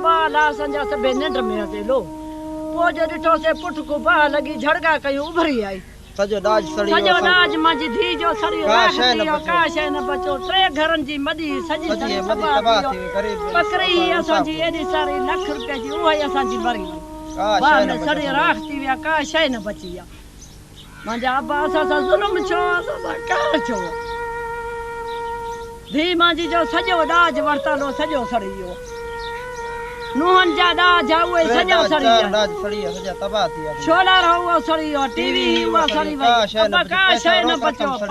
बाला संजा सबे निंड में अचे लो पो जो ॾिठो से पुठ को बाह लगी झड़गा कयूं उभरी आई सॼो ॾाज सड़ी वियो सॼो असांजो। ॾाज मुंहिंजी धीउ जो सड़ियो का शइ न राख बचो। का शइ न बचो 3 घरनि जी मदी सॼी सॼी सॼी मदी तबाह तबाह थी थी वियो। ग़रीब बकरी असांजी एॾी सारी लख रुपए जी उहा ई असांजी मरी वई का बाह शइ न में बचो सड़ी राख थी विया का शइ न बची आहे मुंहिंजा अबा असां सां ज़ुल्म छो असां सां कहर छो धीउ मुंहिंजी जो सॼो ॾाज वरितलो सॼो सड़ी वियो नुंहनि जा ॾाज उहे सॼो सड़ी विया ॾाज सड़ी विया सॼा तबाह थी विया छोला उहो सड़ी वियो टीवी उहा सड़ी वई का शइ न अब का बची, शइ न पैसा बचियो सड़ी